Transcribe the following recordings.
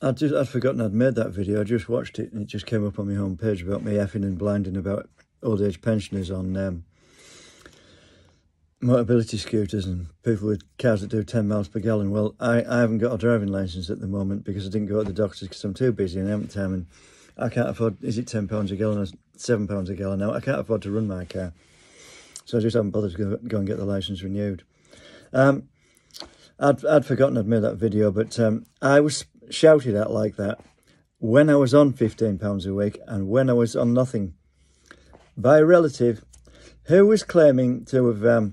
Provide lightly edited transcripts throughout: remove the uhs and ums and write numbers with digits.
I'd forgotten I'd made that video. I just watched it and it just came up on my homepage about me effing and blinding about old age pensioners on mobility scooters and people with cars that do 10 miles per gallon. Well, I haven't got a driving licence at the moment because I didn't go to the doctors because I'm too busy and I haven't time, and I can't afford, is it £10 a gallon or £7 a gallon now? I can't afford to run my car. So I just haven't bothered to go and get the licence renewed. I'd forgotten I'd made that video, but I was shouted at like that when I was on £15 a week and when I was on nothing by a relative who was claiming to have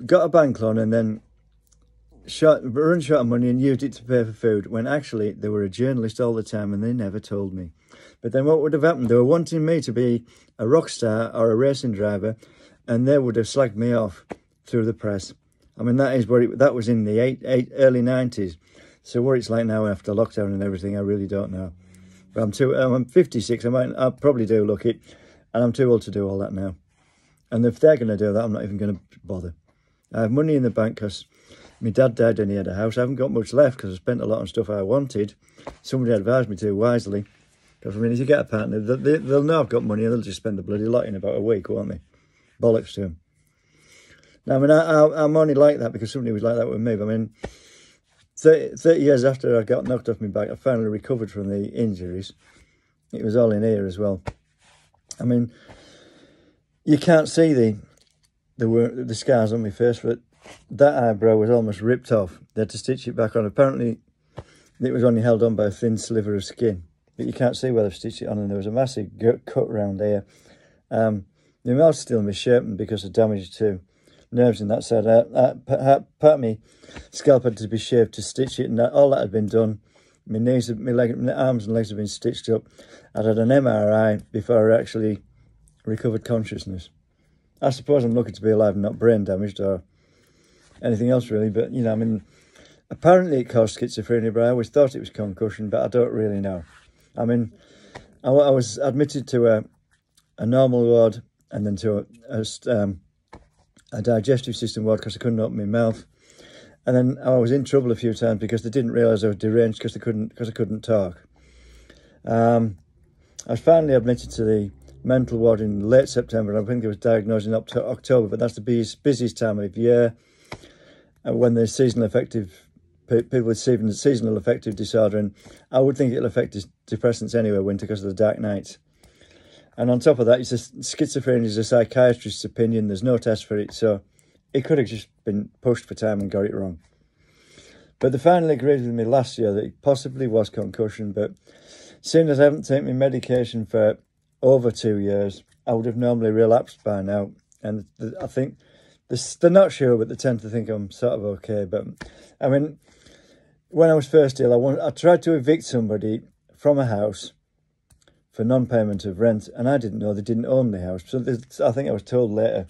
got a bank loan and then run short of money and used it to pay for food, when actually they were a journalist all the time and they never told me. But then what would have happened? They were wanting me to be a rock star or a racing driver, and they would have slagged me off through the press. I mean, that is what that was in the early 90s. So what it's like now after lockdown and everything, I really don't know. But I'm 56. I probably do look it, and I'm too old to do all that now. And if they're going to do that, I'm not even going to bother. I have money in the bank because my dad died and he had a house. I haven't got much left because I spent a lot on stuff I wanted. Somebody advised me to wisely. Because, I mean, if you get a partner, they'll know I've got money and they'll just spend the bloody lot in about a week, won't they? Bollocks to them. Now, I mean, I'm only like that because somebody was like that with me. But, I mean, 30 years after I got knocked off my back, I finally recovered from the injuries. It was all in here as well. I mean, you can't see the scars on my face, but that eyebrow was almost ripped off. They had to stitch it back on. Apparently, it was only held on by a thin sliver of skin. But you can't see where they've stitched it on, and there was a massive cut around here. The mouth's still misshapen because of damage to nerves in that side. Part of me scalp had to be shaved to stitch it, and all that had been done. My knees, my arms and legs have been stitched up. I'd had an MRI before I actually recovered consciousness. I suppose I'm lucky to be alive and not brain damaged or anything else really, but you know, I mean, apparently it caused schizophrenia, but I always thought it was concussion, but I don't really know. I mean, I was admitted to a normal ward and then to a digestive system ward because I couldn't open my mouth, and then I was in trouble a few times because they didn't realise I was deranged because I couldn't talk. I was finally admitted to the mental ward in late September, and I think it was diagnosed in October, but that's the busiest time of year when there's seasonal affective people with seasonal affective disorder, and I would think it'll affect depressants anyway, winter, because of the dark nights. And on top of that, schizophrenia is a psychiatrist's opinion. There's no test for it, so it could have just been pushed for time and got it wrong. But they finally agreed with me last year that it possibly was concussion, but seeing as I haven't taken my medication for over 2 years, I would have normally relapsed by now. And I think they're not sure, but they tend to think I'm sort of okay. But I mean, when I was first ill, I tried to evict somebody from a house for non-payment of rent, and I didn't know they didn't own the house. So I think I was told later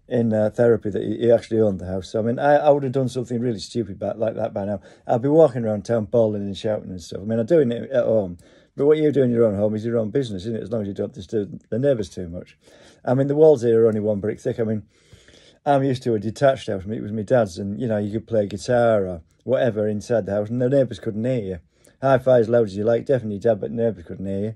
in therapy that he actually owned the house. So, I mean, I would have done something really stupid like that by now. I'd be walking around town bawling and shouting and stuff. I mean, I'm doing it at home. But what you do in your own home is your own business, isn't it? As long as you don't disturb the neighbours too much. I mean, the walls here are only 1 brick thick. I mean, I'm used to a detached house. It was my dad's, and, you know, you could play guitar or whatever inside the house, and the neighbours couldn't hear you. Hi-fi as loud as you like, definitely dad, but neighbours couldn't hear you.